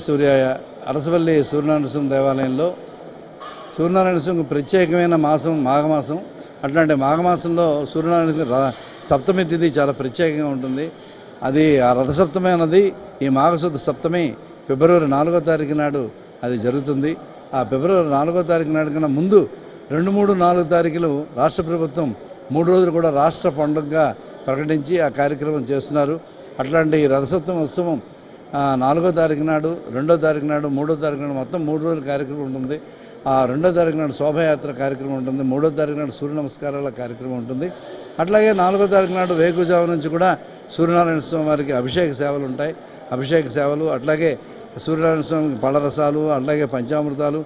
సూర్యాయ అరసవల్లి సూర్యనారాయణ దేవాలయంలో సూర్యనారాయణ ప్రత్యేకమైన మాసం మాఘమాసం. అట్లాంటి మాఘమాసంలో సూర్యనారాయణ సప్తమి తిథి చాలా ప్రత్యేకంగా ఉంటుంది. అది ఆ రథసప్తమి అన్నది ఈ మాఘశుద్ధ సప్తమి ఫిబ్రవరి 4వ తారీఖు నాడు అది జరుగుతుంది. ఆ ఫిబ్రవరి 4వ తారీఖు నాడు కన్నా ముందు 2, 3, 4 తారీఖులు రాష్ట్ర ప్రభుత్వం 3 రోజులు కూడా రాష్ట్ర పండుగగా ప్రకటించి ఆ కార్యక్రమం చేస్తున్నారు. అట్లాంటి రథసప్తమి ఉత్సవం 4వ తారీఖు నాడు, 2వ తారీఖు నాడు, 3వ తారీఖు నాడు మొత్తం 3 రోజుల కార్యక్రమం ఉంటుంది. ఆ 2వ తారీఖు నాడు శోభయాత్ర కార్యక్రమం ఉంటుంది. 3వ తారీఖు నాడు సూర్య నమస్కారాల కార్యక్రమం ఉంటుంది. అట్లాగే 4వ తారీఖు నాడు వేకుజాము నుంచి కూడా సూర్యనారాయణ స్వామి వారికి అభిషేక సేవలు ఉంటాయి. అభిషేక సేవలు అట్లాగే సూర్యనారాయణ స్వామికి పళ్ళరసాలు, అట్లాగే పంచామృతాలు,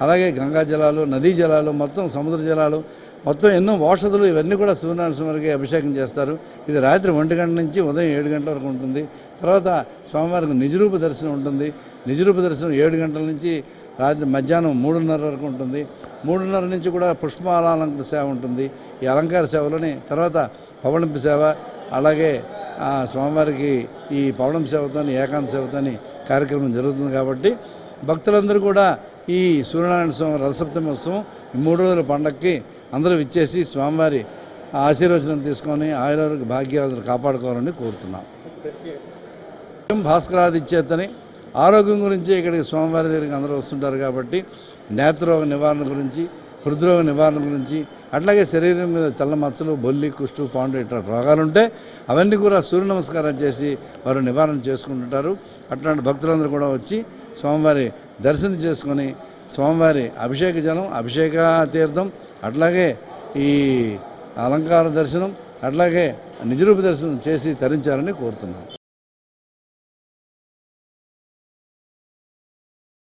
అలాగే గంగా జలాలు, నదీ జలాలు, మొత్తం సముద్ర జలాలు, మొత్తం ఎన్నో ఔషధులు ఇవన్నీ కూడా సూర్యనారాయణ స్వామికి అభిషేకం చేస్తారు. ఇది రాత్రి 1 గంట నుంచి ఉదయం 7 గంటల వరకు ఉంటుంది. తర్వాత స్వామివారికి నిజరూప దర్శనం ఉంటుంది. నిజరూప దర్శనం 7 గంటల నుంచి రాత్రి మధ్యాహ్నం 3:30 వరకు ఉంటుంది. 3:30 నుంచి కూడా పుష్పాలంకరణ సేవ ఉంటుంది. ఈ అలంకార సేవలని తర్వాత పవళింపు సేవ, అలాగే స్వామివారికి ఈ పవళింపు సేవతోని ఏకాంత సేవతోని కార్యక్రమం జరుగుతుంది. కాబట్టి భక్తులందరూ కూడా ఈ సూర్యనారాయణ స్వామి రథసప్తమి ఉత్సవం 3 రోజుల పండగకి అందరూ విచ్చేసి స్వామివారి ఆశీర్వచనం తీసుకొని ఆయుర్వేద భాగ్యాలను కాపాడుకోవాలని కోరుతున్నాం. భాస్కరాదిత్యేతని ఆరోగ్యం గురించి ఇక్కడికి స్వామివారి దగ్గరికి అందరూ వస్తుంటారు. కాబట్టి నేత్రరోగ నివారణ గురించి, హృద్రోగ నివారణ గురించి, అట్లాగే శరీరం మీద తెల్ల మచ్చలు, బొల్లి, కుష్టు, పాండు ఇట్లా రోగాలు ఉంటే అవన్నీ కూడా సూర్య నమస్కారం చేసి వారు నివారణ చేసుకుంటుంటారు. అట్లాంటి భక్తులందరూ కూడా వచ్చి స్వామివారి దర్శనం చేసుకొని స్వామివారి అభిషేక జలం, అభిషేక తీర్థం, అట్లాగే ఈ అలంకార దర్శనం, అట్లాగే నిజరూప దర్శనం చేసి తరించాలని కోరుతున్నాం.